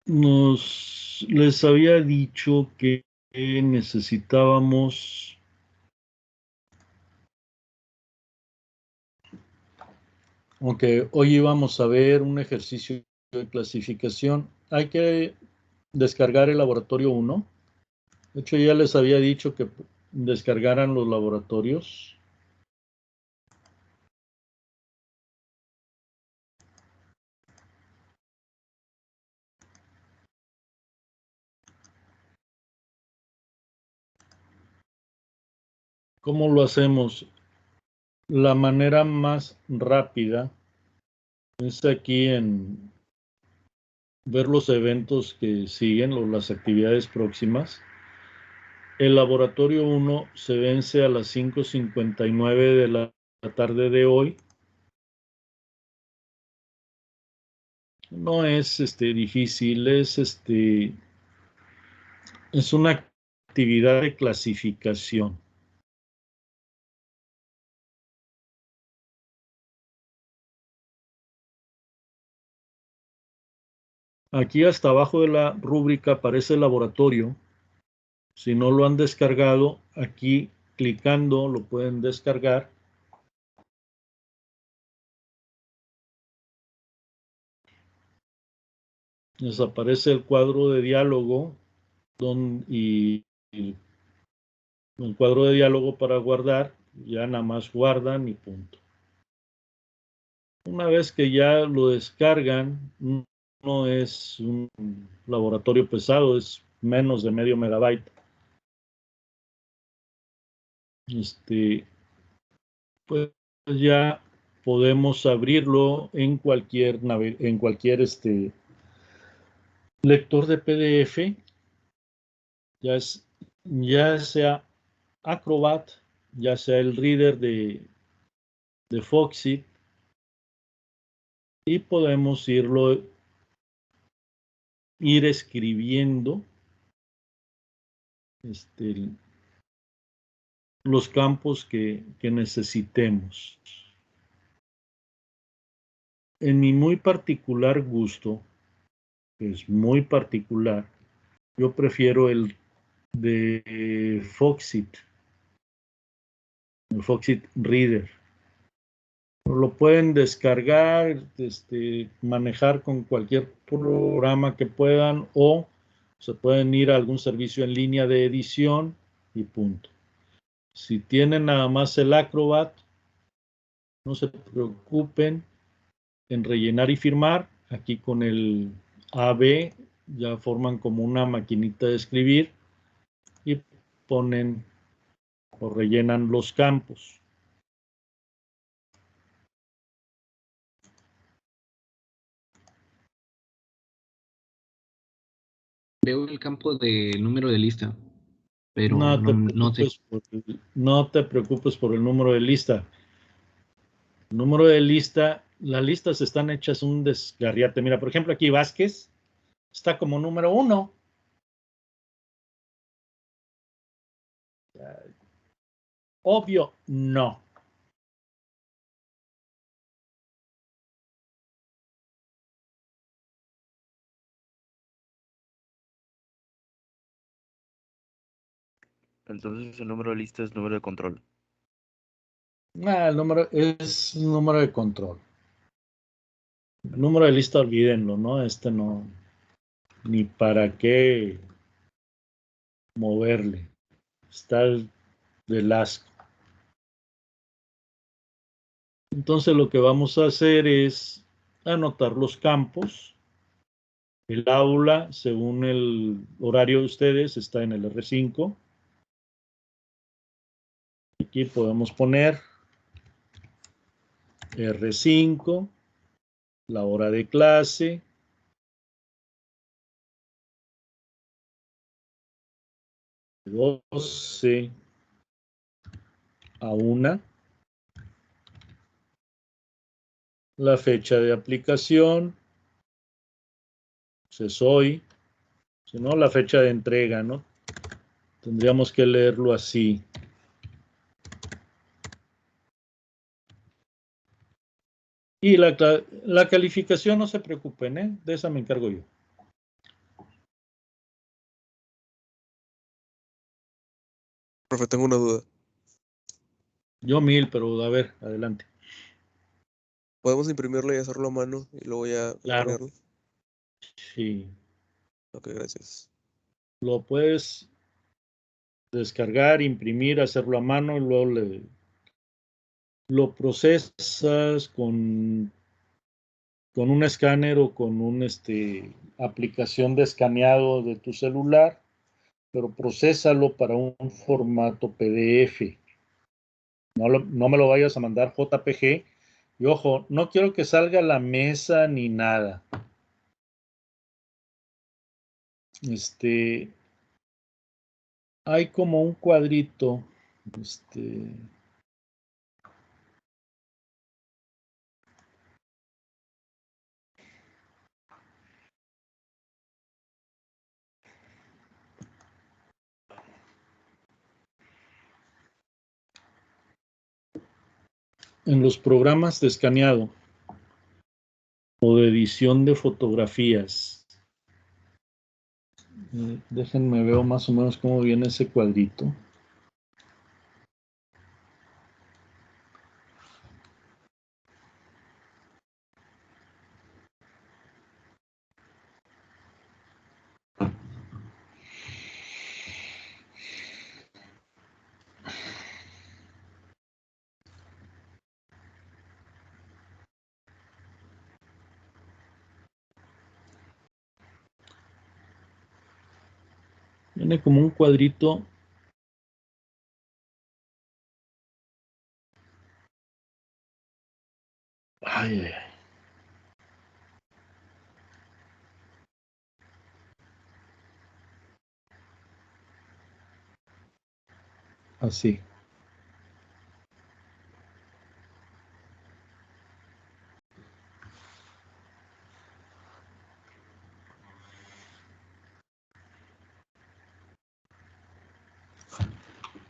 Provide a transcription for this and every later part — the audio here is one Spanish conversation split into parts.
les había dicho que necesitábamos aunque hoy íbamos a ver un ejercicio de clasificación. Hay que descargar el laboratorio 1. De hecho, ya les había dicho que descargaran los laboratorios. ¿Cómo lo hacemos? La manera más rápida es aquí en ver los eventos que siguen o las actividades próximas. El laboratorio 1 se vence a las 5:59 de la tarde de hoy. No es difícil, es una actividad de clasificación. Aquí hasta abajo de la rúbrica aparece el laboratorio. Si no lo han descargado, aquí clicando lo pueden descargar. Les aparece el cuadro de diálogo y el cuadro de diálogo para guardar. Ya nada más guardan y punto. Una vez que ya lo descargan, no es un laboratorio pesado, es menos de medio megabyte. Pues ya podemos abrirlo en cualquier lector de PDF, ya sea Acrobat, ya sea el reader de Foxit, y podemos ir escribiendo los campos que necesitemos. En mi muy particular gusto, que es muy particular, yo prefiero el de Foxit, el Foxit Reader. Lo pueden descargar, manejar con cualquier programa que puedan, o se pueden ir a algún servicio en línea de edición y punto. Si tienen nada más el Acrobat, no se preocupen en rellenar y firmar. Aquí con el AB ya forman como una maquinita de escribir y ponen o rellenan los campos. Veo el campo del número de lista, pero No te no sé. no te preocupes por el número de lista. El número de lista, las listas están hechas un desgarriate. Mira, por ejemplo, aquí Vázquez está como número 1. Obvio, no. Entonces el número de lista es número de control. El número es número de control. El número de lista, olvídenlo, ¿no? No, ni para qué moverle. Está del asco. Entonces lo que vamos a hacer es anotar los campos. El aula, según el horario de ustedes, está en el R5. Aquí podemos poner R5, la hora de clase, de 12 a 1, la fecha de aplicación, es hoy, si no, la fecha de entrega, ¿no? Tendríamos que leerlo así. Y la calificación, no se preocupen, ¿eh? De esa me encargo yo. Profe, tengo una duda. Yo 1000, pero a ver, adelante. ¿Podemos imprimirlo y hacerlo a mano y luego ya Claro. escanearlo? Sí. Ok, gracias. Lo puedes descargar, imprimir, hacerlo a mano y luego lo procesas con un escáner o con una aplicación de escaneado de tu celular, pero procésalo para un formato PDF. No me lo vayas a mandar JPG. Y ojo, no quiero que salga la mesa ni nada. Hay como un cuadrito. En los programas de escaneado o de edición de fotografías. Déjenme ver más o menos cómo viene ese cuadrito. Viene como un cuadrito. Ay, ay, ay. Así.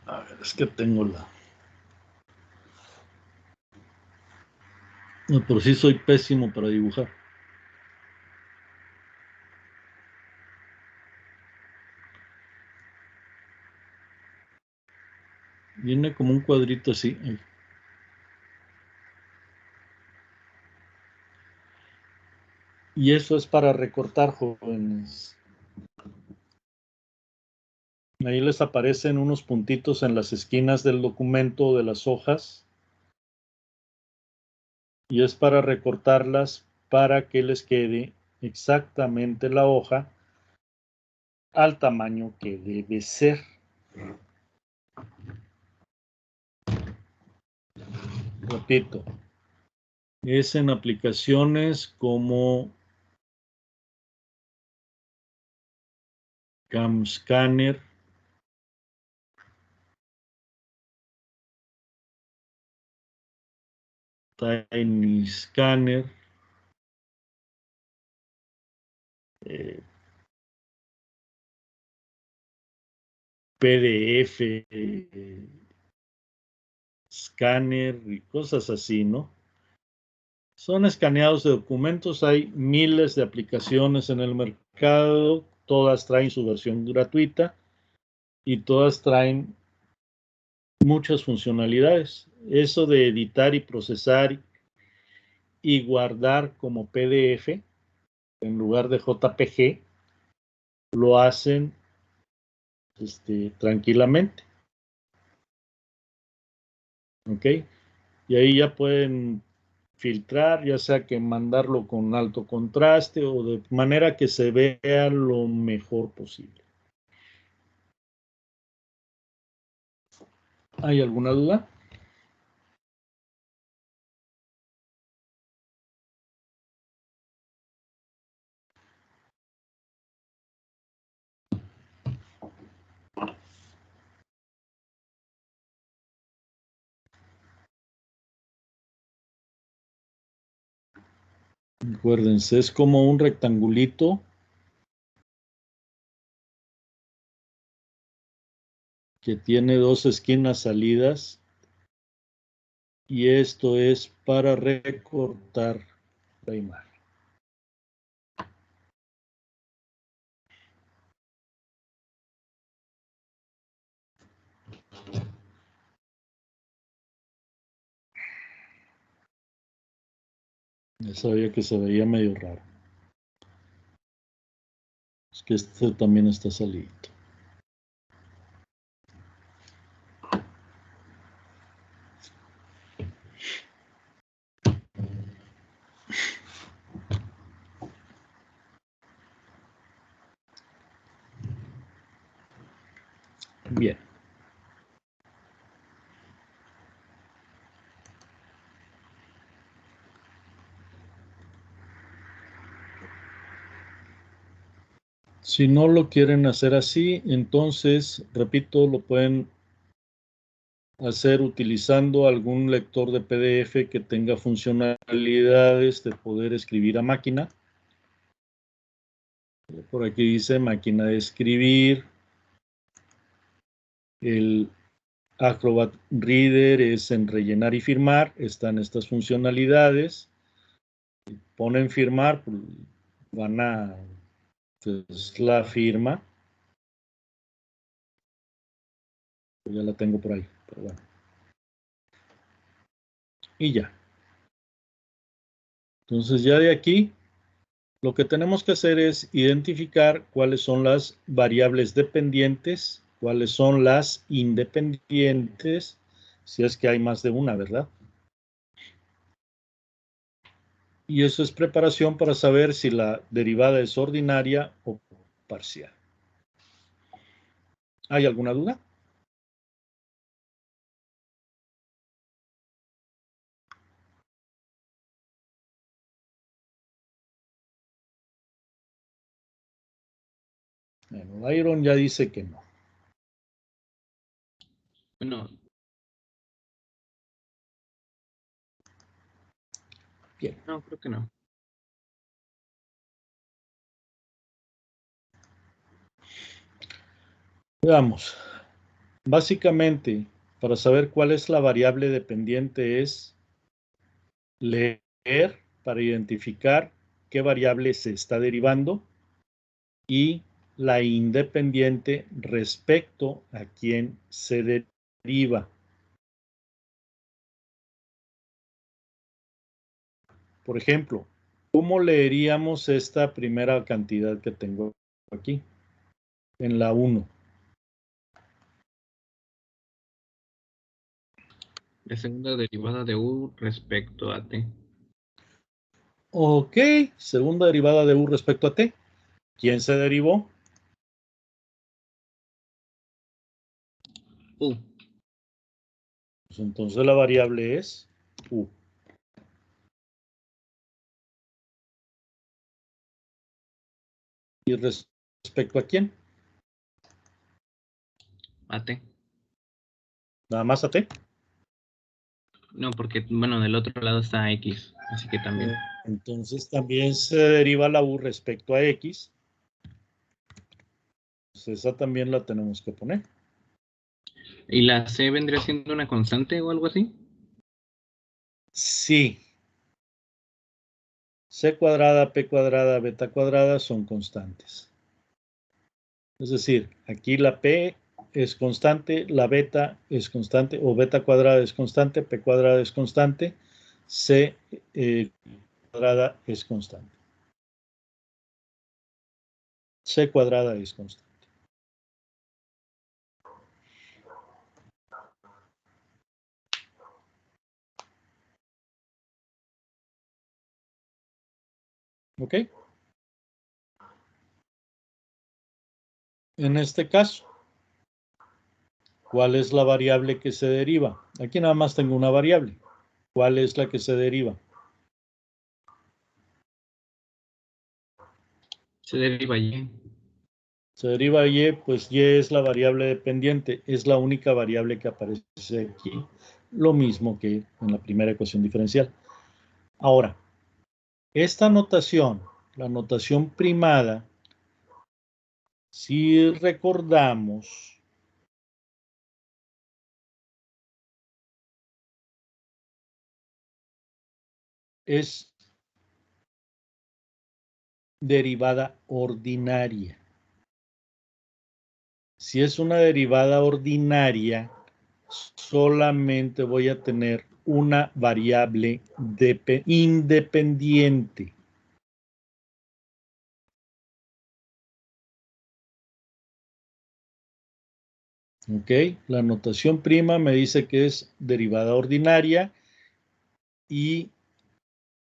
A ver, es que tengo la... No, por sí soy pésimo para dibujar. Viene como un cuadrito así. Y eso es para recortar, jóvenes. Ahí les aparecen unos puntitos en las esquinas del documento o de las hojas. Y es para recortarlas para que les quede exactamente la hoja al tamaño que debe ser. Repito, es en aplicaciones como CamScanner, TinyScanner, PDF, Scanner y cosas así, ¿no? Son escaneados de documentos, hay miles de aplicaciones en el mercado, todas traen su versión gratuita y todas traen muchas funcionalidades. Eso de editar y procesar y guardar como PDF en lugar de JPG, lo hacen tranquilamente. ¿Ok? Y ahí ya pueden filtrar, ya sea que mandarlo con alto contraste o de manera que se vea lo mejor posible. ¿Hay alguna duda? Acuérdense, es como un rectangulito que tiene dos esquinas salidas y esto es para recortar la imagen. Ya sabía que se veía medio raro. Es que este también está salido. Bien. Si no lo quieren hacer así, entonces, repito, lo pueden hacer utilizando algún lector de PDF que tenga funcionalidades de poder escribir a máquina. Por aquí dice máquina de escribir. El Acrobat Reader es en rellenar y firmar. Están estas funcionalidades. Ponen firmar, pues, van a, pues, la firma. Ya la tengo por ahí, pero bueno. Y ya. Entonces ya de aquí, lo que tenemos que hacer es identificar cuáles son las variables dependientes, cuáles son las independientes, si es que hay más de una, ¿verdad? Y eso es preparación para saber si la derivada es ordinaria o parcial. ¿Hay alguna duda? Bueno, Byron ya dice que no. Bueno, Bien. no, creo que no. Veamos. Básicamente, para saber cuál es la variable dependiente es leer para identificar qué variable se está derivando y la independiente respecto a quién se deriva. Por ejemplo, ¿cómo leeríamos esta primera cantidad que tengo aquí? En la 1. La segunda derivada de U respecto a T. Ok, segunda derivada de U respecto a T. ¿Quién se derivó? U. Pues entonces la variable es U. ¿Y respecto a quién? A T. Nada más a T. No, porque, bueno, del otro lado está X, así que también. Entonces también se deriva la U respecto a X. Pues esa también la tenemos que poner. ¿Y la C vendría siendo una constante o algo así? Sí. C cuadrada, P cuadrada, beta cuadrada son constantes. Es decir, aquí la P es constante, la beta es constante, o beta cuadrada es constante, P cuadrada es constante, C cuadrada es constante. C cuadrada es constante. ¿Ok? En este caso, ¿cuál es la variable que se deriva? Aquí nada más tengo una variable. ¿Cuál es la que se deriva? Se deriva Y. Se deriva Y, pues Y es la variable dependiente, es la única variable que aparece aquí, lo mismo que en la primera ecuación diferencial. Ahora, esta notación, la notación primada, si recordamos, es derivada ordinaria. Si es una derivada ordinaria, solamente voy a tener una variable independiente. ¿Ok? La notación prima me dice que es derivada ordinaria y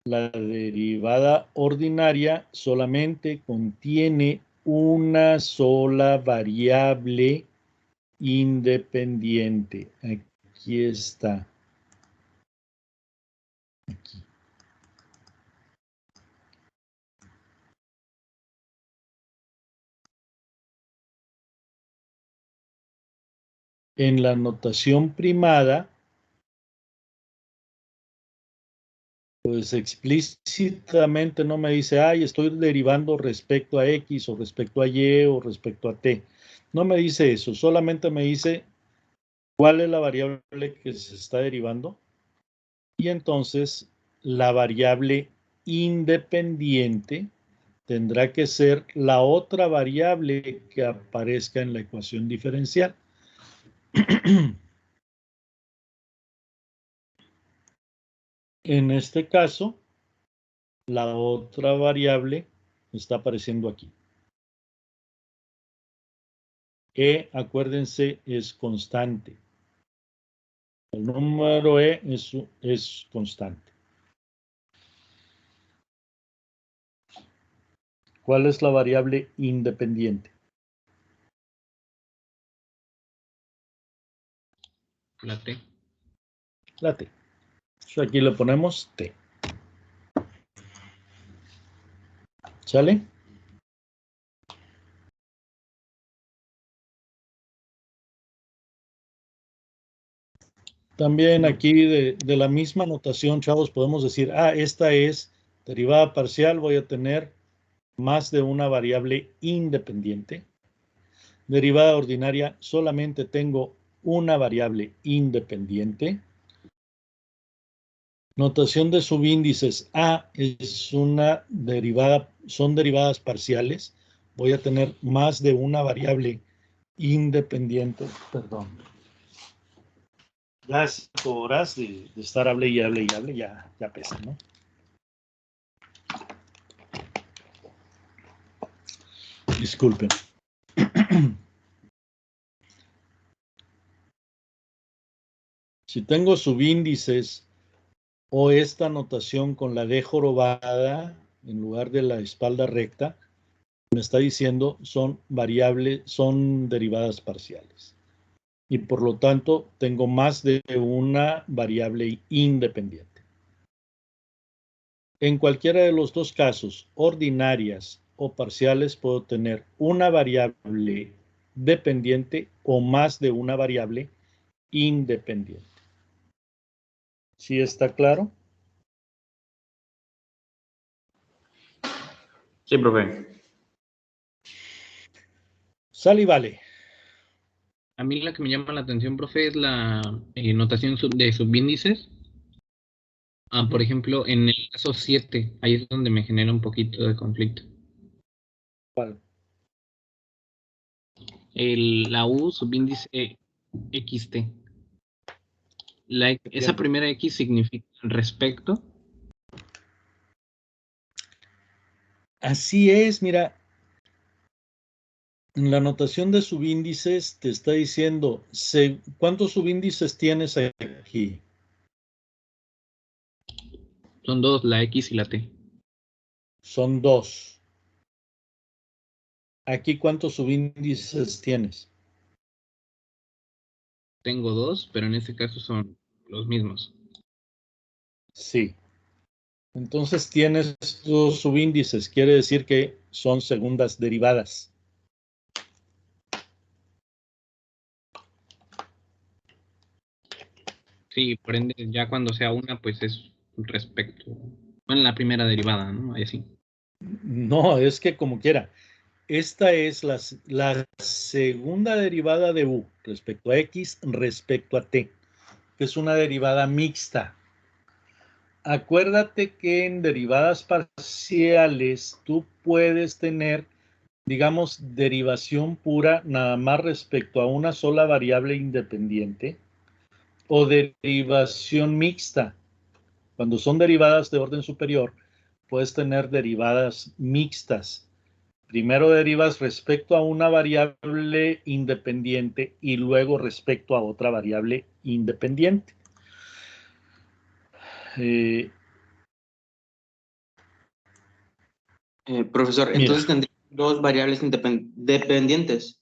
la derivada ordinaria solamente contiene una sola variable independiente. Aquí está. Aquí. En la notación primada, pues explícitamente no me dice, ay, estoy derivando respecto a X o respecto a Y o respecto a T. No me dice eso, solamente me dice cuál es la variable que se está derivando. Y entonces la variable independiente tendrá que ser la otra variable que aparezca en la ecuación diferencial. En este caso, la otra variable está apareciendo aquí. E, acuérdense, es constante. El número E es constante. ¿Cuál es la variable independiente? La T. La T. Entonces aquí le ponemos T. ¿Sale? También aquí de la misma notación, chavos, podemos decir, esta es derivada parcial, voy a tener más de una variable independiente. Derivada ordinaria, solamente tengo una variable independiente. Notación de subíndices, A es una derivada, son derivadas parciales. Voy a tener más de una variable independiente, perdón. Ya 5 horas de estar hable y hable y hable, ya pesa, ¿no? Disculpen. Si tengo subíndices o esta notación con la D jorobada en lugar de la espalda recta, me está diciendo son variables, son derivadas parciales. Y por lo tanto tengo más de una variable independiente. En cualquiera de los dos casos, ordinarias o parciales, puedo tener una variable dependiente o más de una variable independiente. ¿Sí está claro? Sí, profe. Sale y vale. A mí la que me llama la atención, profe, es la notación de subíndices. Por ejemplo, en el caso 7, ahí es donde me genera un poquito de conflicto. ¿Cuál? La U subíndice XT. Esa primera X significa respecto. Así es, mira. En la notación de subíndices te está diciendo, ¿cuántos subíndices tienes aquí? Son dos, la X y la T. Son dos. Aquí, ¿cuántos subíndices tienes? Tengo dos, pero en este caso son los mismos. Sí. Entonces tienes dos subíndices, quiere decir que son segundas derivadas. Sí, por ende, ya cuando sea una, pues es respecto. Bueno, la primera derivada, ¿no? Ahí sí. No, es que como quiera. Esta es la segunda derivada de U respecto a X respecto a T, que es una derivada mixta. Acuérdate que en derivadas parciales tú puedes tener, digamos, derivación pura nada más respecto a una sola variable independiente, o derivación mixta. Cuando son derivadas de orden superior, puedes tener derivadas mixtas. Primero derivas respecto a una variable independiente y luego respecto a otra variable independiente. Profesor, Mira. entonces tendría dos variables dependientes.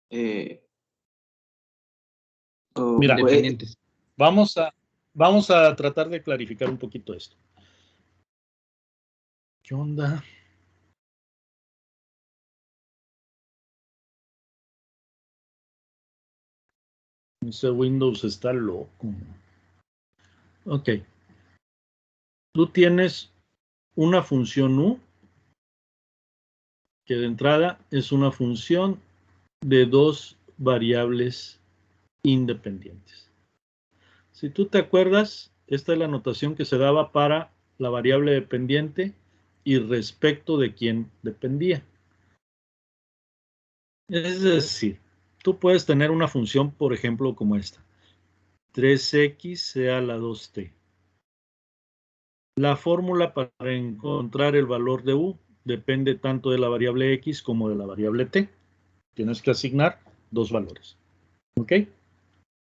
Mira, Independientes. vamos a tratar de clarificar un poquito esto. ¿Qué onda? Ese Windows está loco. Ok. Tú tienes una función U, que de entrada es una función de dos variables independientes. Si tú te acuerdas, esta es la notación que se daba para la variable dependiente y respecto de quién dependía. Es decir, tú puedes tener una función, por ejemplo, como esta. 3x sea la 2t. La fórmula para encontrar el valor de u depende tanto de la variable x como de la variable t. Tienes que asignar dos valores. ¿Ok?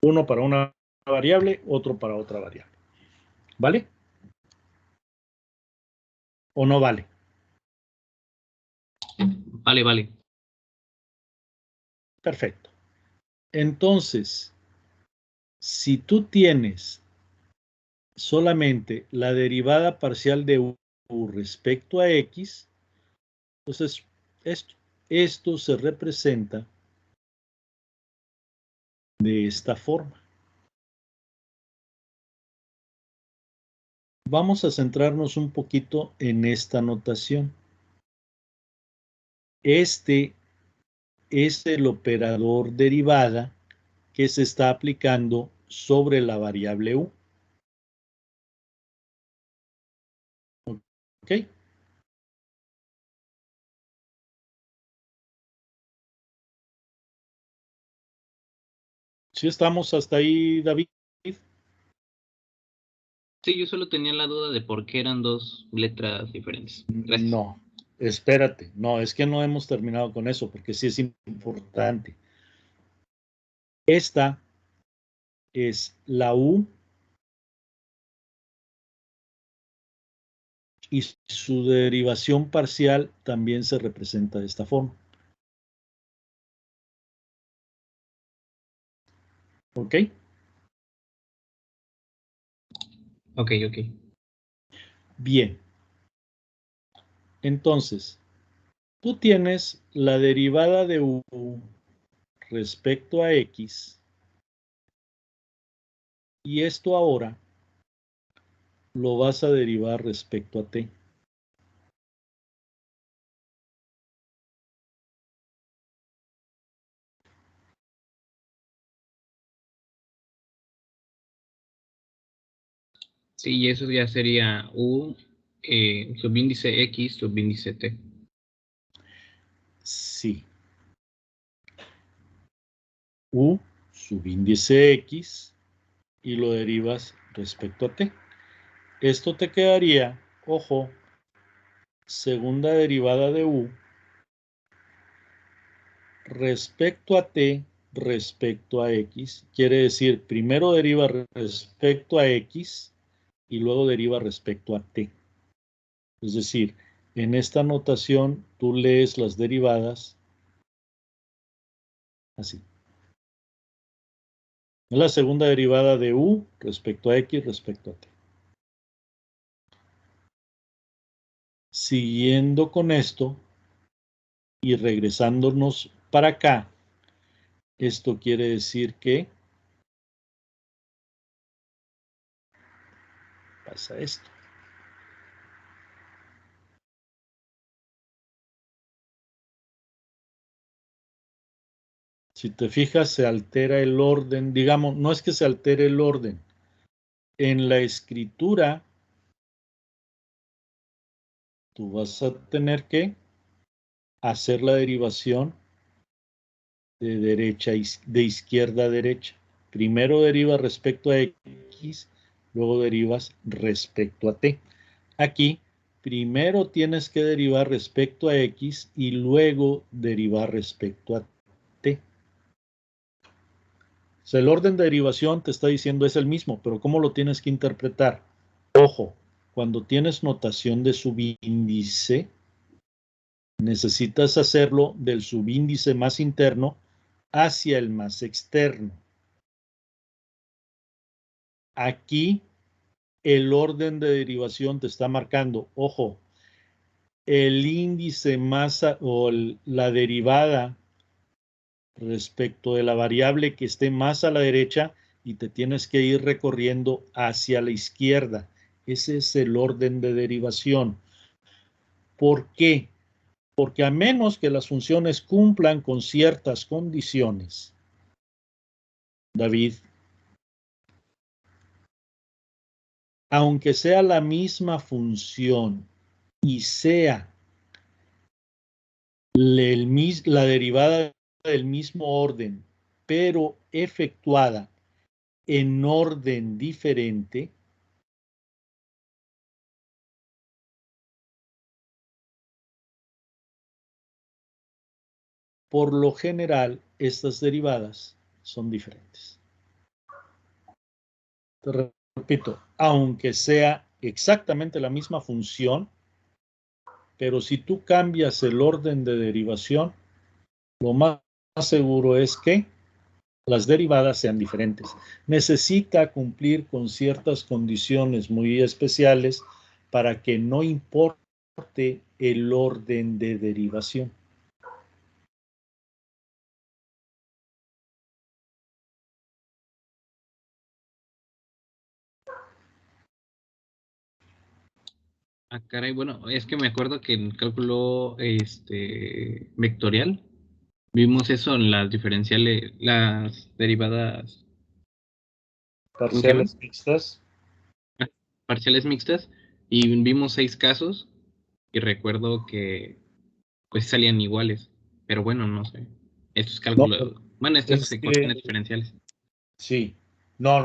Uno para una variable, otro para otra variable. ¿Vale? ¿O no vale? Vale. Perfecto. Entonces, si tú tienes solamente la derivada parcial de u respecto a x, entonces esto se representa de esta forma. Vamos a centrarnos un poquito en esta notación. Este es el operador derivada que se está aplicando sobre la variable u. ¿Ok? ¿Sí estamos hasta ahí, David? Sí, yo solo tenía la duda de por qué eran dos letras diferentes. Gracias. No, espérate. No, es que no hemos terminado con eso, porque sí es importante. Esta es la U y su derivación parcial también se representa de esta forma. ¿Ok? Ok. Bien. Entonces, tú tienes la derivada de U respecto a X y esto ahora lo vas a derivar respecto a T. Sí, y eso ya sería U, subíndice X, subíndice T. Sí. U subíndice X y lo derivas respecto a T. Esto te quedaría, ojo, segunda derivada de U respecto a T respecto a X. Quiere decir, primero deriva respecto a X y luego deriva respecto a T. Es decir, en esta notación tú lees las derivadas así. Es la segunda derivada de U respecto a X respecto a T. Siguiendo con esto y regresándonos para acá, esto quiere decir que pasa esto. Si te fijas, se altera el orden, digamos, no es que se altere el orden. En la escritura, tú vas a tener que hacer la derivación de izquierda a derecha. Primero derivas respecto a X, luego derivas respecto a T. Aquí, primero tienes que derivar respecto a X y luego derivar respecto a T. O sea, el orden de derivación te está diciendo es el mismo, pero ¿cómo lo tienes que interpretar? Ojo, cuando tienes notación de subíndice, necesitas hacerlo del subíndice más interno hacia el más externo. Aquí el orden de derivación te está marcando, ojo, el índice más o la derivada respecto de la variable que esté más a la derecha y te tienes que ir recorriendo hacia la izquierda. Ese es el orden de derivación. ¿Por qué? Porque a menos que las funciones cumplan con ciertas condiciones, David, aunque sea la misma función y sea la derivada del mismo orden, pero efectuada en orden diferente, por lo general estas derivadas son diferentes. Te repito, aunque sea exactamente la misma función, pero si tú cambias el orden de derivación, lo más seguro es que las derivadas sean diferentes. Necesita cumplir con ciertas condiciones muy especiales para que no importe el orden de derivación. Ah, caray, bueno, es que me acuerdo que en cálculo vectorial vimos eso en las diferenciales, las derivadas, ¿cómo se llaman? Parciales mixtas. Parciales mixtas, y vimos 6 casos y recuerdo que pues salían iguales, pero bueno, no sé. Esto es No, cálculo, bueno, esto es es ecuaciones que diferenciales. sí. No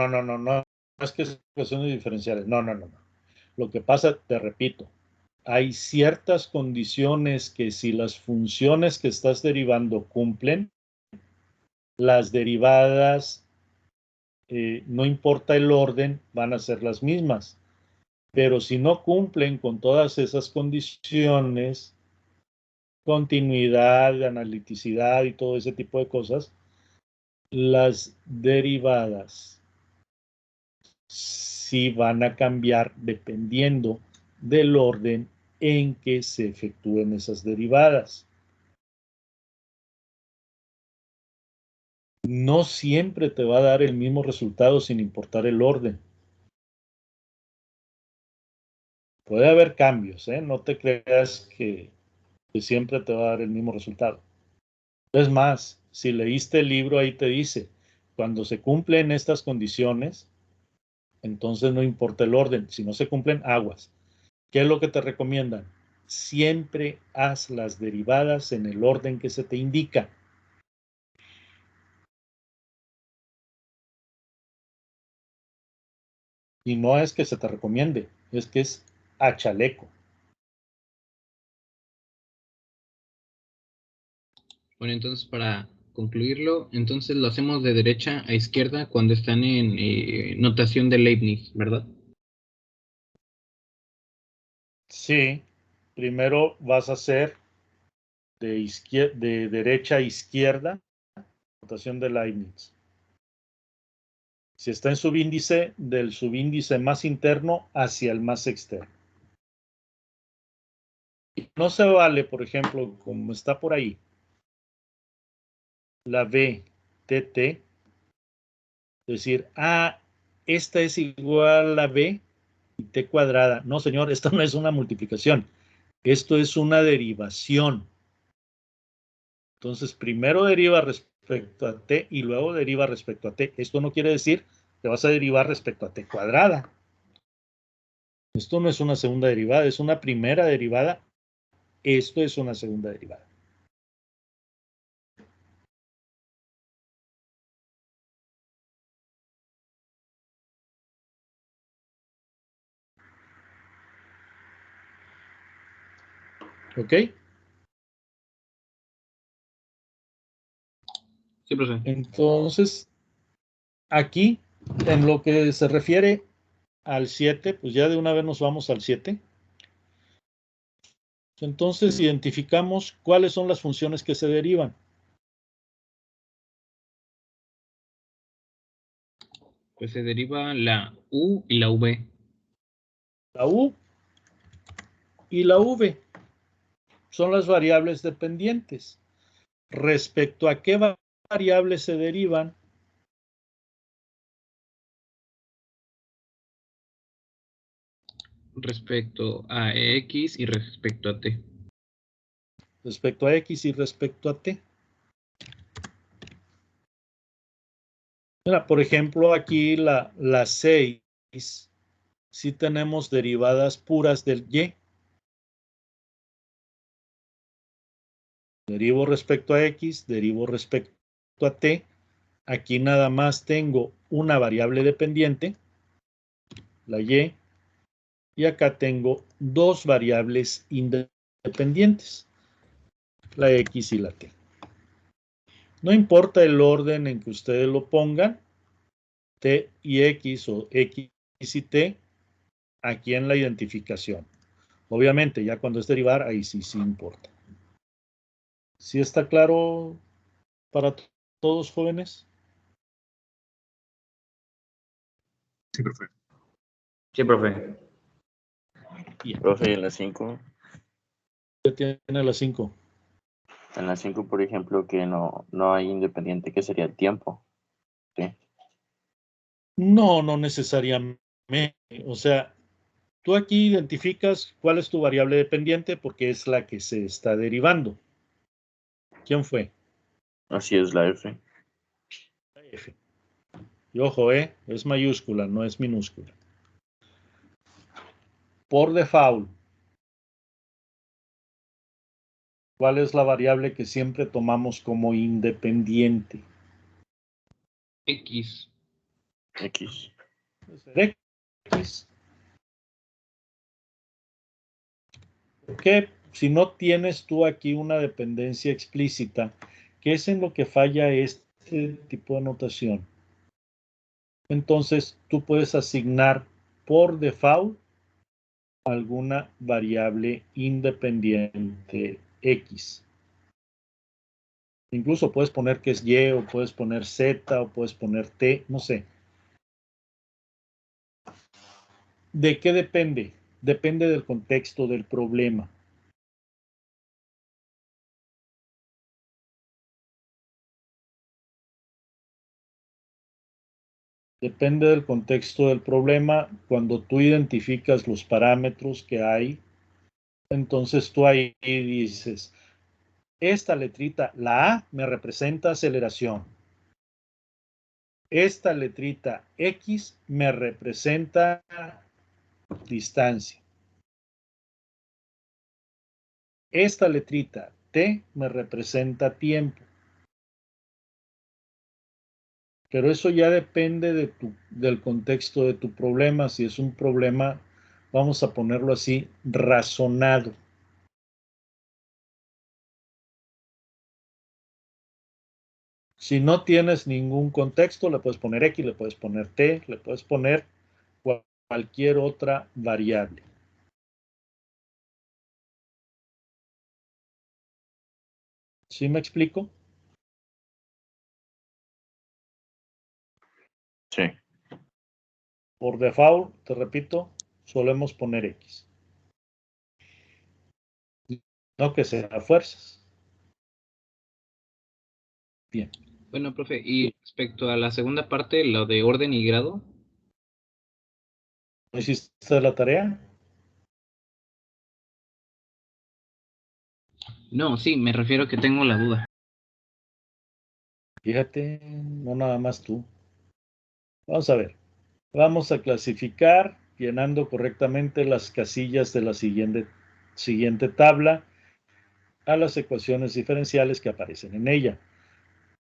es que son ecuaciones diferenciales. No. Lo que pasa, te repito, hay ciertas condiciones que si las funciones que estás derivando cumplen, las derivadas, no importa el orden, van a ser las mismas. Pero si no cumplen con todas esas condiciones, continuidad, analiticidad y todo ese tipo de cosas, las derivadas sí van a cambiar dependiendo del orden en que se efectúen esas derivadas. No siempre te va a dar el mismo resultado sin importar el orden. Puede haber cambios, ¿eh? No te creas que siempre te va a dar el mismo resultado. Es más, si leíste el libro, ahí te dice, cuando se cumplen estas condiciones, entonces no importa el orden. Si no se cumplen, aguas. ¿Qué es lo que te recomiendan? Siempre haz las derivadas en el orden que se te indica. Y no es que se te recomiende, es que es a chaleco. Bueno, entonces para concluirlo, entonces lo hacemos de derecha a izquierda cuando están en notación de Leibniz, ¿verdad? Sí, primero vas a hacer de derecha a izquierda, notación de Leibniz. Si está en subíndice, del subíndice más interno hacia el más externo. No se vale, por ejemplo, como está por ahí, la B, TT, decir, esta es igual a B y T cuadrada. No, señor, esto no es una multiplicación. Esto es una derivación. Entonces, primero deriva respecto a T y luego deriva respecto a T. Esto no quiere decir que vas a derivar respecto a T cuadrada. Esto no es una segunda derivada, es una primera derivada. Esto es una segunda derivada. ¿Ok? Sí, profe. Entonces, aquí, en lo que se refiere al 7, pues ya de una vez nos vamos al 7. Entonces, identificamos cuáles son las funciones que se derivan. Pues se deriva la U y la V. La U y la V son las variables dependientes. Respecto a qué variables se derivan, Respecto a X y respecto a T. respecto a X y respecto a T. Mira, por ejemplo, aquí la 6, sí tenemos derivadas puras del Y. Derivo respecto a X, derivo respecto a T. Aquí nada más tengo una variable dependiente, la Y, y acá tengo dos variables independientes, la X y la T. No importa el orden en que ustedes lo pongan, T y X o X y T, aquí en la identificación. Obviamente, ya cuando es derivar, ahí sí importa. ¿Sí está claro para todos, jóvenes? Sí, profe. Sí, profe. Bien. Profe, en la 5, Ya tiene las 5. por ejemplo, que no hay independiente, que sería el tiempo. ¿Sí? No, no necesariamente. O sea, tú aquí identificas cuál es tu variable dependiente porque es la que se está derivando. ¿Quién fue? Así es la F. La F. Y ojo, es mayúscula, no es minúscula. Por default, ¿cuál es la variable que siempre tomamos como independiente? X. X. X. Que si no tienes tú aquí una dependencia explícita, ¿qué es en lo que falla este tipo de notación? Entonces tú puedes asignar por default alguna variable independiente X. Incluso puedes poner que es Y, o puedes poner Z, o puedes poner T, no sé. ¿De qué depende? Depende del contexto del problema. Depende del contexto del problema. Cuando tú identificas los parámetros que hay, entonces tú ahí dices, esta letrita, la A, me representa aceleración. Esta letrita X me representa distancia. Esta letrita T me representa tiempo. Pero eso ya depende del contexto de tu problema. Si es un problema, vamos a ponerlo así, razonado. Si no tienes ningún contexto, le puedes poner X, le puedes poner T, le puedes poner cualquier otra variable. ¿Sí me explico? Sí. Por default, te repito, solemos poner X. No que sea a fuerzas. Bien. Bueno, profe, y respecto a la segunda parte, lo de orden y grado. ¿No hiciste la tarea? No, sí, me refiero que tengo la duda. Fíjate, no nada más tú. Vamos a ver. Vamos a clasificar llenando correctamente las casillas de la siguiente tabla a las ecuaciones diferenciales que aparecen en ella.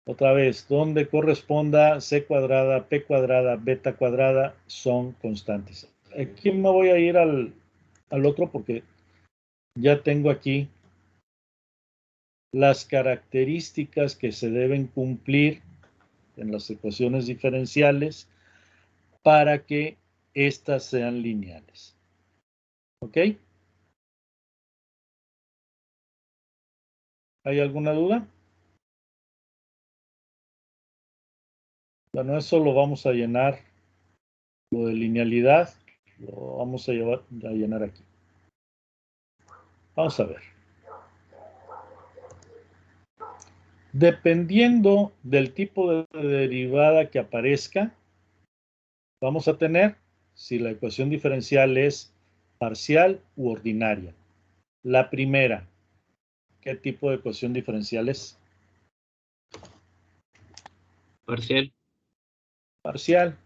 Otra vez, donde corresponda c cuadrada, p cuadrada, beta cuadrada son constantes. Aquí me voy a ir al otro porque ya tengo aquí las características que se deben cumplir en las ecuaciones diferenciales para que éstas sean lineales. ¿Ok? ¿Hay alguna duda? Bueno, eso lo vamos a llenar, lo de linealidad, lo vamos a llenar aquí. Vamos a ver. Dependiendo del tipo de derivada que aparezca, vamos a tener si la ecuación diferencial es parcial u ordinaria. La primera, ¿qué tipo de ecuación diferencial es? Parcial. Parcial.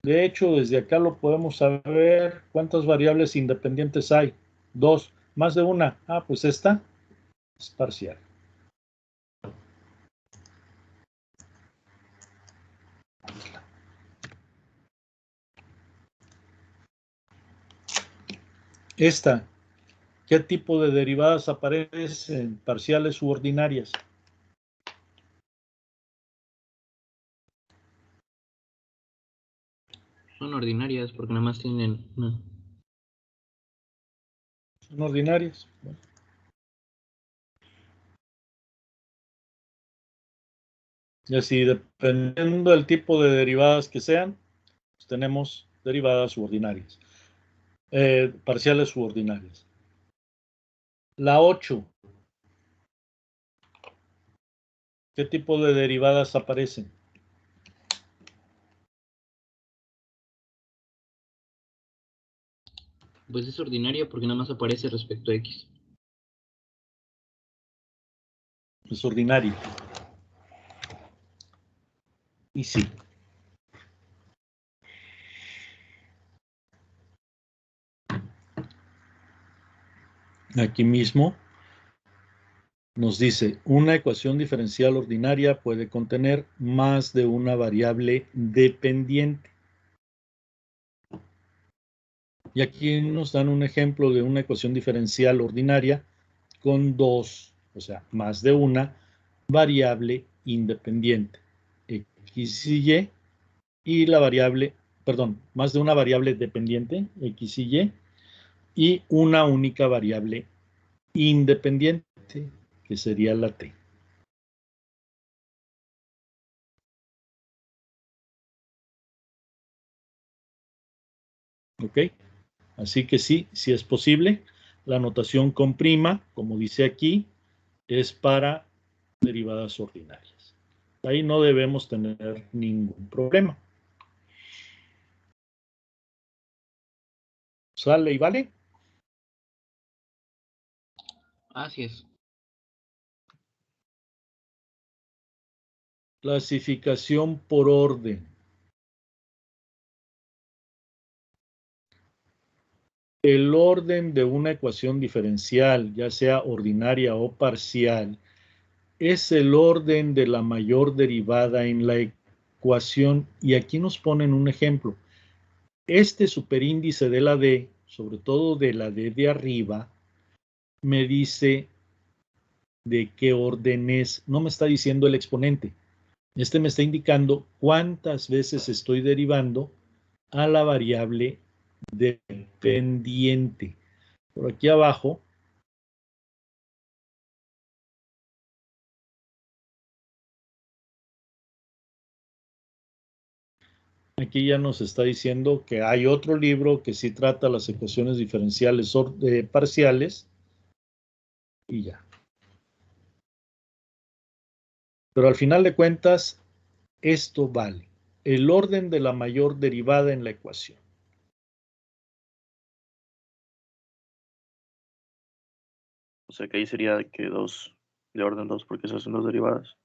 De hecho, desde acá lo podemos saber. ¿Cuántas variables independientes hay? 2. ¿Más de una? Ah, pues esta es parcial. Esta, ¿qué tipo de derivadas aparecen? ¿Parciales u ordinarias? Son ordinarias porque nada más tienen una. Son ordinarias. Bueno. Y así, dependiendo del tipo de derivadas que sean, pues tenemos derivadas u ordinarias. Parciales u ordinarias. La 8. ¿Qué tipo de derivadas aparecen? Pues es ordinaria porque nada más aparece respecto a X. Es ordinaria. Y sí. Aquí mismo nos dice, una ecuación diferencial ordinaria puede contener más de una variable dependiente. Y aquí nos dan un ejemplo de una ecuación diferencial ordinaria con dos, o sea, más de una variable independiente, X y Y la variable, perdón, más de una variable dependiente, X y una única variable independiente, que sería la T. ¿Ok? Así que sí, sí es posible. La notación con prima, como dice aquí, es para derivadas ordinarias. Ahí no debemos tener ningún problema. ¿Sale y vale? Así es. Clasificación por orden. El orden de una ecuación diferencial, ya sea ordinaria o parcial, es el orden de la mayor derivada en la ecuación. Y aquí nos ponen un ejemplo. Este superíndice de la D, sobre todo de la D de arriba, me dice de qué orden es. No me está diciendo el exponente. Este me está indicando cuántas veces estoy derivando a la variable dependiente. Por aquí abajo, aquí ya nos está diciendo que hay otro libro que sí trata las ecuaciones diferenciales parciales y ya. Pero al final de cuentas, esto vale. El orden de la mayor derivada en la ecuación. O sea que ahí sería que 2, de orden 2, porque esas son dos derivadas.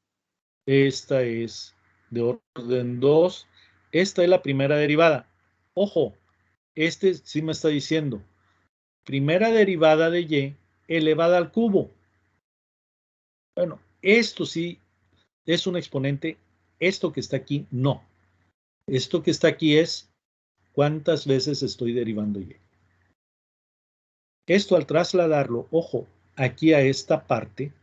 Esta es de orden 2. Esta es la primera derivada. Ojo, este sí me está diciendo primera derivada de y elevada al cubo. Bueno, esto sí es un exponente. Esto que está aquí, no. Esto que está aquí es cuántas veces estoy derivando y. Esto al trasladarlo, ojo, aquí a esta parte,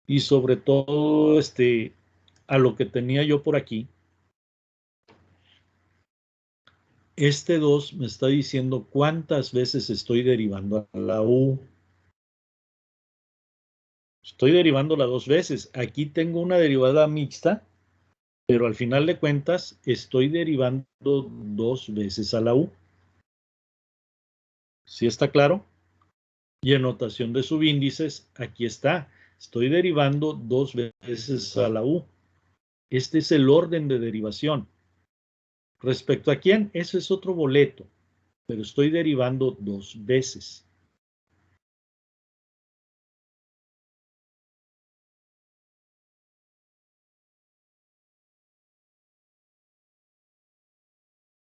y sobre todo a lo que tenía yo por aquí, este 2 me está diciendo cuántas veces estoy derivando a la U. Estoy derivándola 2 veces. Aquí tengo una derivada mixta, pero al final de cuentas estoy derivando 2 veces a la U. ¿Sí está claro? Y en notación de subíndices, aquí está. Estoy derivando 2 veces a la U. Este es el orden de derivación. ¿Respecto a quién? Ese es otro boleto, pero estoy derivando 2 veces.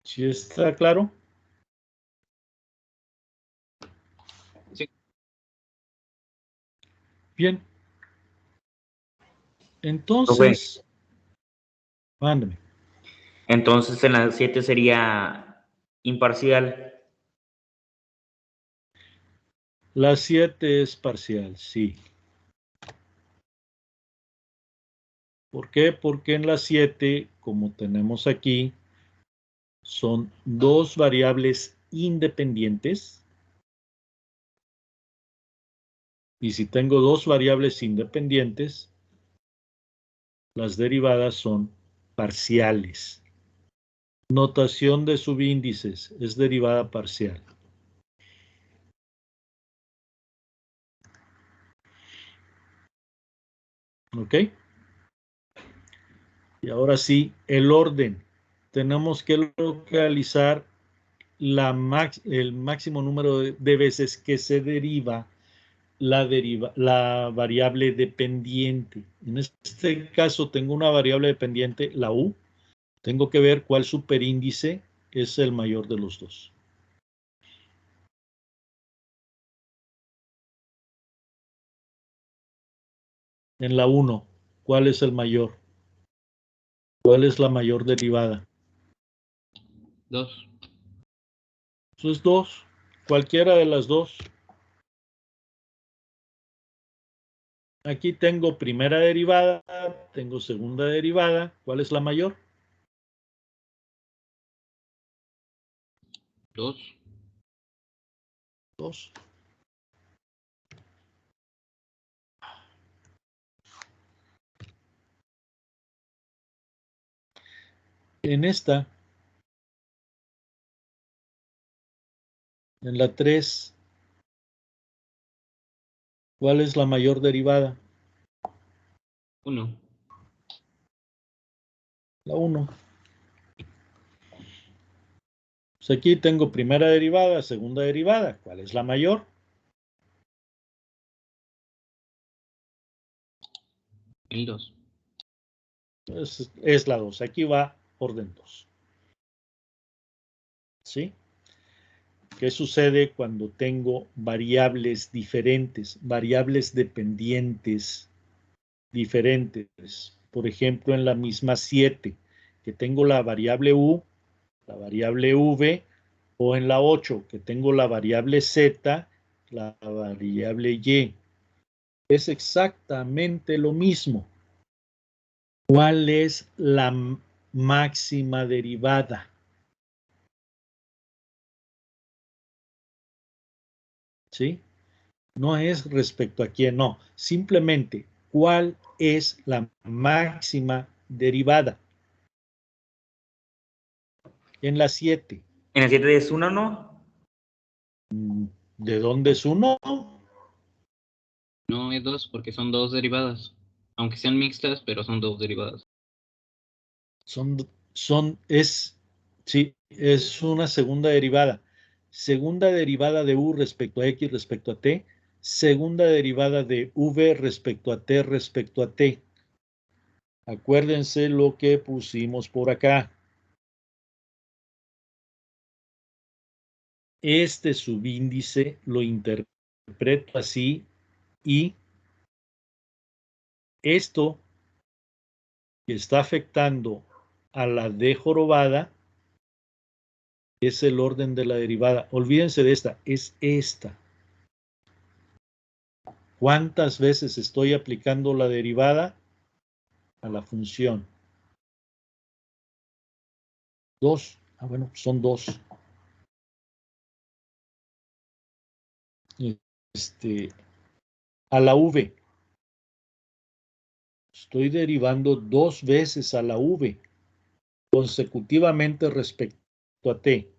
¿Sí está claro? Sí. Bien. Profe, Entonces, mándame. entonces en la 7 sería imparcial. La 7 es parcial, sí. ¿Por qué? Porque en la 7, como tenemos aquí, son 2 variables independientes. Y si tengo 2 variables independientes, las derivadas son parciales. Notación de subíndices es derivada parcial. ¿Ok? Y ahora sí, el orden. Tenemos que localizar el máximo número de veces que se deriva la variable dependiente. En este caso tengo una variable dependiente, la U. Tengo que ver cuál superíndice es el mayor de los dos. En la 1, ¿cuál es el mayor? ¿Cuál es la mayor derivada? 2. Eso es 2. Cualquiera de las dos. Aquí tengo primera derivada, tengo segunda derivada. ¿Cuál es la mayor? 2. 2. En esta, en la 3, ¿cuál es la mayor derivada? 1. La 1. Pues aquí tengo primera derivada, segunda derivada. ¿Cuál es la mayor? El 2. Es la 2. Aquí va orden 2. ¿Sí? ¿Qué sucede cuando tengo variables diferentes, variables dependientes diferentes? Por ejemplo, en la misma 7, que tengo la variable U, la variable V, o en la 8, que tengo la variable Z, la variable Y. Es exactamente lo mismo. ¿Cuál es la máxima derivada? ¿Sí? No es respecto a quién, no. Simplemente, ¿cuál es la máxima derivada? En la 7. En la 7 es 1, ¿no? ¿De dónde es 1? No es 2 porque son 2 derivadas. Aunque sean mixtas, pero son 2 derivadas. Sí, es una segunda derivada. Segunda derivada de U respecto a X respecto a T. Segunda derivada de V respecto a T respecto a T. Acuérdense lo que pusimos por acá. Este subíndice lo interpreto así y esto que está afectando a la D jorobada es el orden de la derivada. Olvídense de esta, es esta. ¿Cuántas veces estoy aplicando la derivada a la función? 2. Ah, bueno, son 2. A la v. Estoy derivando 2 veces a la v consecutivamente respecto a t.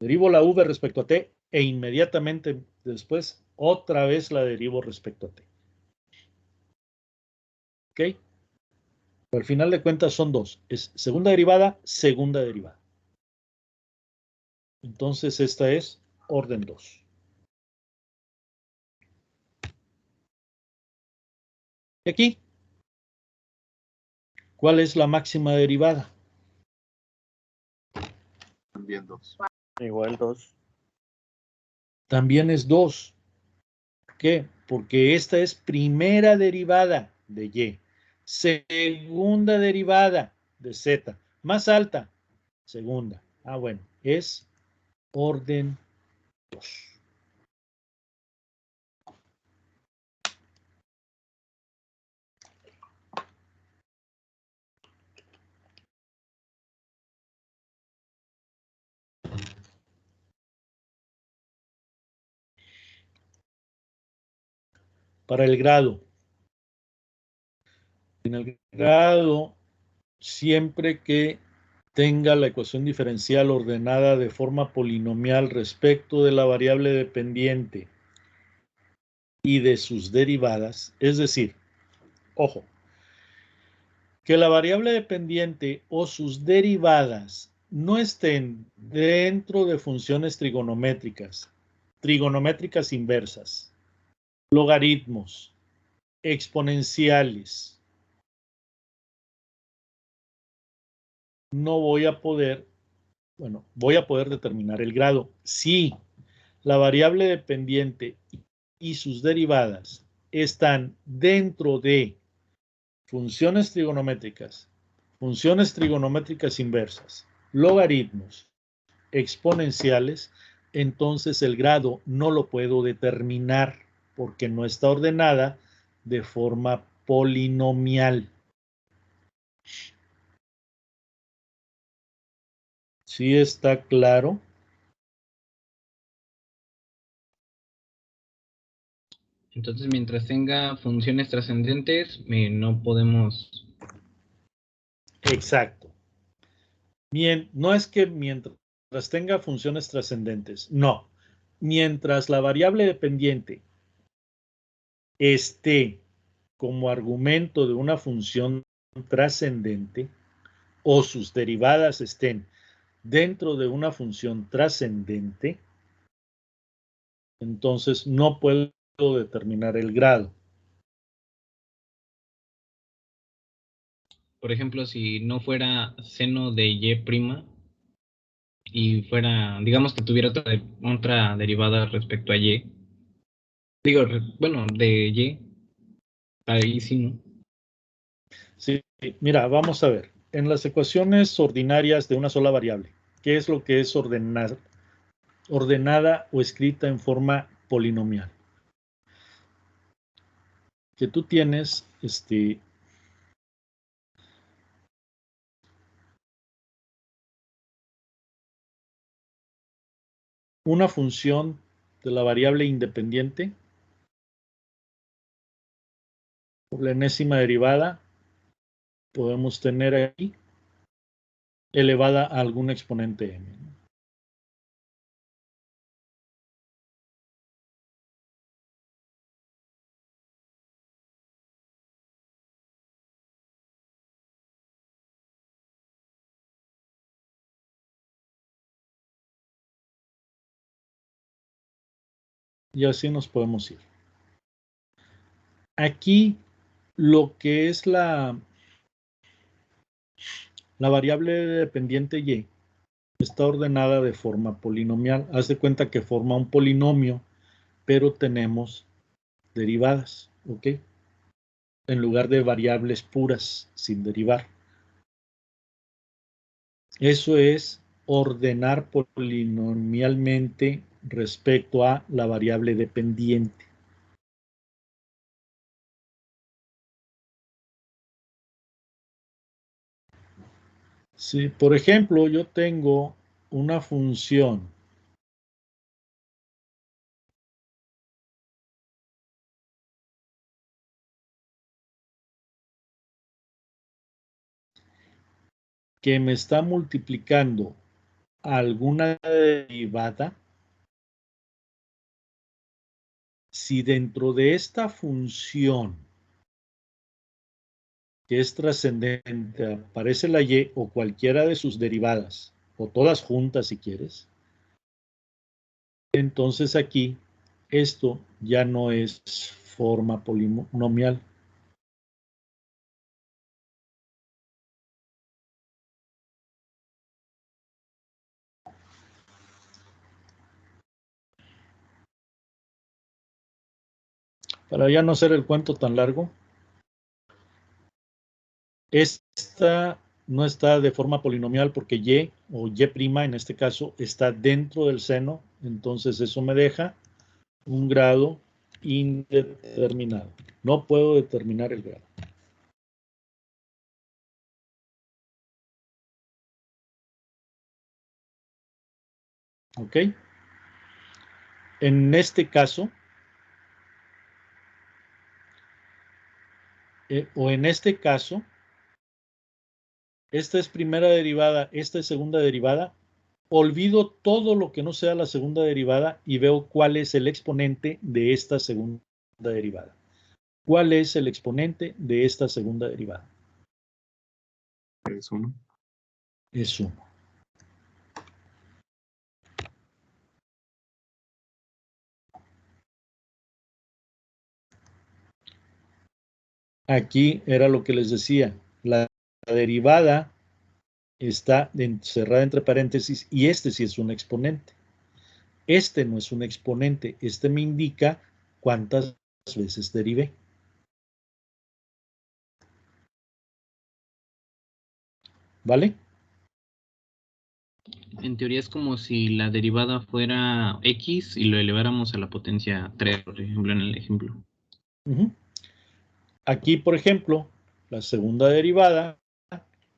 Derivo la v respecto a t e inmediatamente después otra vez la derivo respecto a t. ¿Ok? Pero al final de cuentas son 2. Es segunda derivada, segunda derivada. Entonces esta es orden 2. Y aquí, ¿cuál es la máxima derivada? También 2. Igual 2. También es 2. ¿Por qué? Porque esta es primera derivada de y. Segunda derivada de z. Más alta, segunda. Ah, bueno, es orden 2. Para el grado. En el grado, siempre que tenga la ecuación diferencial ordenada de forma polinomial respecto de la variable dependiente y de sus derivadas, es decir, ojo, que la variable dependiente o sus derivadas no estén dentro de funciones trigonométricas inversas, logaritmos, exponenciales, no voy a poder, bueno, voy a poder determinar el grado. Si la variable dependiente y sus derivadas están dentro de funciones trigonométricas inversas, logaritmos, exponenciales, entonces el grado no lo puedo determinar porque no está ordenada de forma polinomial. ¿Sí está claro? Entonces, mientras tenga funciones trascendentes, no podemos... Exacto. Bien, no es que mientras tenga funciones trascendentes, no. Mientras la variable dependiente esté como argumento de una función trascendente o sus derivadas estén dentro de una función trascendente, entonces no puedo determinar el grado. Por ejemplo, si no fuera seno de y' y fuera, digamos que tuviera otra derivada respecto a y, digo, bueno, de y, ahí sí, ¿no? Sí, mira, vamos a ver. En las ecuaciones ordinarias de una sola variable, ¿qué es lo que es ordenada o escrita en forma polinomial? Que tú tienes una función de la variable independiente por la enésima derivada, podemos tener ahí elevada a algún exponente m. Y así nos podemos ir. Aquí lo que es la variable dependiente y está ordenada de forma polinomial. Haz de cuenta que forma un polinomio, pero tenemos derivadas, ¿ok? En lugar de variables puras sin derivar. Eso es ordenar polinomialmente respecto a la variable dependiente. Si, por ejemplo, yo tengo una función que me está multiplicando alguna derivada, si dentro de esta función que es trascendente aparece la y o cualquiera de sus derivadas, o todas juntas si quieres, entonces aquí esto ya no es forma polinomial. Para ya no hacer el cuento tan largo, esta no está de forma polinomial porque y o y' en este caso está dentro del seno, entonces eso me deja un grado indeterminado. No puedo determinar el grado. ¿Ok? En este caso, esta es primera derivada, esta es segunda derivada. Olvido todo lo que no sea la segunda derivada y veo cuál es el exponente de esta segunda derivada. ¿Cuál es el exponente de esta segunda derivada? Es 1. Es 1. Aquí era lo que les decía. La derivada está cerrada entre paréntesis y este sí es un exponente. Este no es un exponente. Este me indica cuántas veces derivé. ¿Vale? En teoría es como si la derivada fuera x y lo eleváramos a la potencia 3, por ejemplo, en el ejemplo. Aquí, por ejemplo, la segunda derivada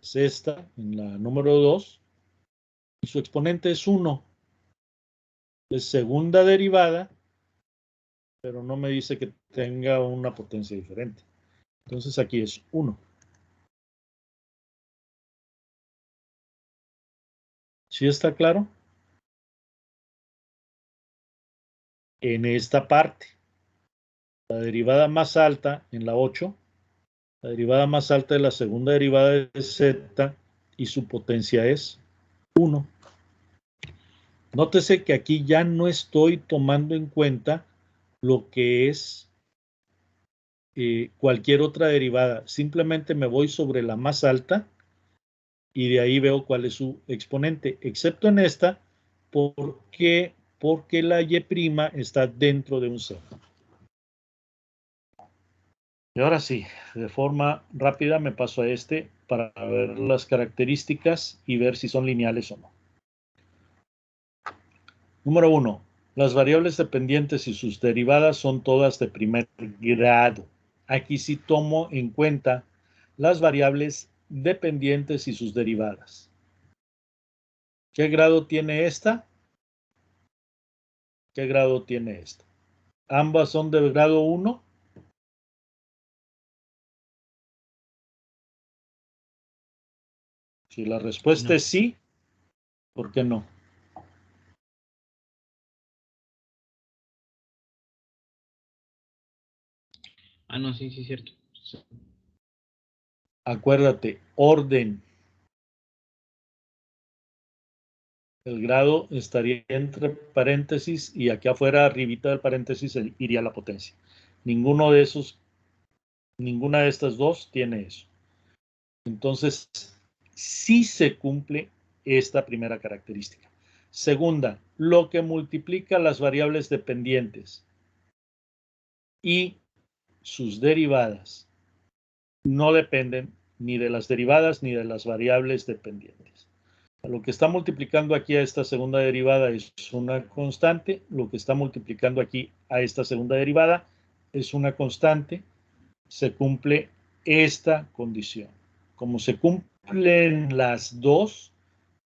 es esta, en la número 2, y su exponente es 1. Es segunda derivada, pero no me dice que tenga una potencia diferente. Entonces aquí es 1. ¿Sí está claro? En esta parte, la derivada más alta en la 8, la derivada más alta de la segunda derivada es z y su potencia es 1. Nótese que aquí ya no estoy tomando en cuenta lo que es cualquier otra derivada. Simplemente me voy sobre la más alta y de ahí veo cuál es su exponente, excepto en esta, porque la y' está dentro de un seno. Y ahora sí, de forma rápida me paso a este para ver las características y ver si son lineales o no. Número 1. Las variables dependientes y sus derivadas son todas de primer grado. Aquí sí tomo en cuenta las variables dependientes y sus derivadas. ¿Qué grado tiene esta? ¿Qué grado tiene esta? ¿Ambas son de grado 1? Si la respuesta No. es sí, ¿por qué no? Ah, no, sí, sí, cierto. Acuérdate, orden. El grado estaría entre paréntesis y aquí afuera, arribita del paréntesis, iría la potencia. Ninguno de esos, ninguna de estas dos tiene eso. Entonces, sí se cumple esta primera característica. Segunda, lo que multiplica las variables dependientes y sus derivadas no dependen ni de las derivadas ni de las variables dependientes. Lo que está multiplicando aquí a esta segunda derivada es una constante. Lo que está multiplicando aquí a esta segunda derivada es una constante. Se cumple esta condición. Como se cumplen las dos,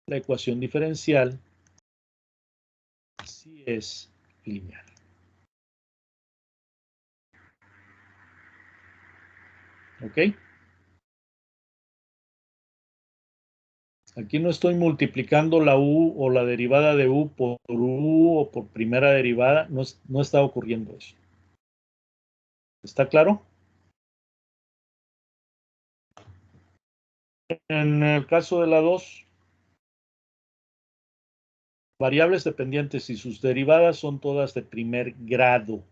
la ecuación diferencial sí es lineal. ¿Ok? Aquí no estoy multiplicando la u o la derivada de u por u o por primera derivada. No está ocurriendo eso. ¿Está claro? En el caso de la 2, variables dependientes y sus derivadas son todas de primer grado.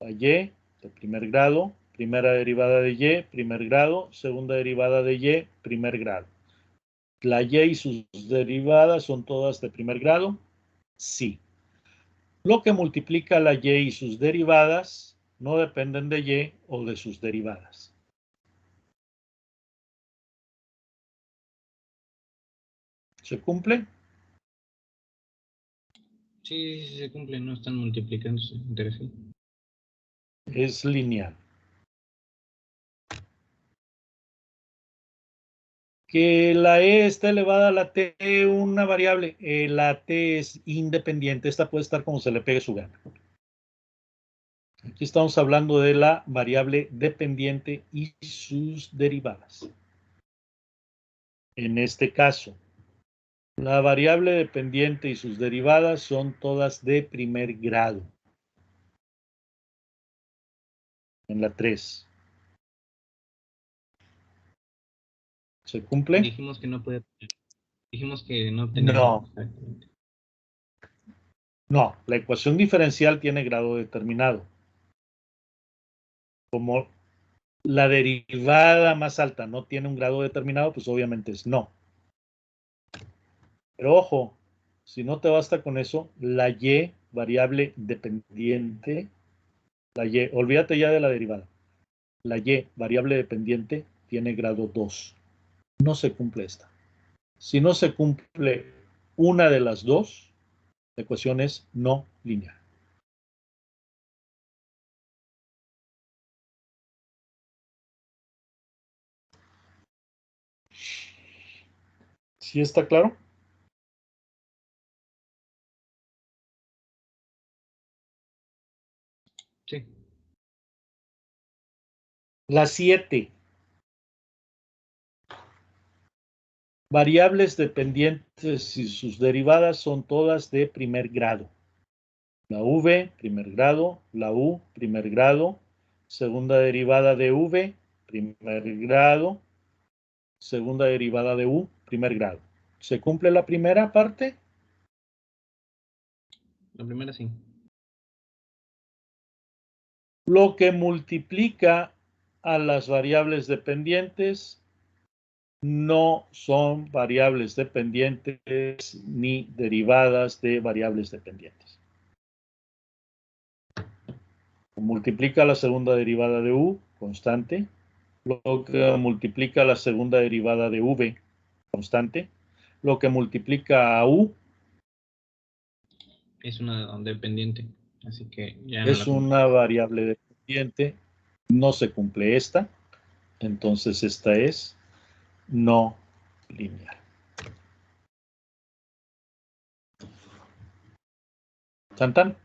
La y de primer grado, primera derivada de y, primer grado, segunda derivada de y, primer grado. ¿La y sus derivadas son todas de primer grado? Sí. Lo que multiplica la y y sus derivadas no dependen de y o de sus derivadas. ¿Se cumple? Sí, sí se cumple, no están multiplicándose entre sí. Es lineal. Que la e está elevada a la t, una variable. La t es independiente. Esta puede estar como se le pegue su gana. Aquí estamos hablando de la variable dependiente y sus derivadas. En este caso, la variable dependiente y sus derivadas son todas de primer grado. En la 3. ¿Se cumple? Dijimos que no puede tener. Dijimos que no tenía. No. Exactamente. No, la ecuación diferencial tiene grado determinado. Como la derivada más alta no tiene un grado determinado, pues obviamente es no. Pero ojo, si no te basta con eso, la y, variable dependiente, la y, olvídate ya de la derivada. La y, variable dependiente, tiene grado 2. No se cumple esta. Si no se cumple una de las dos, la ecuación es no lineal. ¿Sí está claro? Sí. La 7. Variables dependientes y sus derivadas son todas de primer grado. La v, primer grado, la u, primer grado, segunda derivada de v, primer grado, segunda derivada de u, primer grado. ¿Se cumple la primera parte? La primera sí. Lo que multiplica a las variables dependientes no son variables dependientes ni derivadas de variables dependientes. Multiplica la segunda derivada de u, constante. Lo que multiplica la segunda derivada de v, constante. Lo que multiplica a u Es una dependiente. Así que ya no la es cumple. una variable dependiente. No se cumple esta. Entonces esta es no lineal. ¿Tan tan?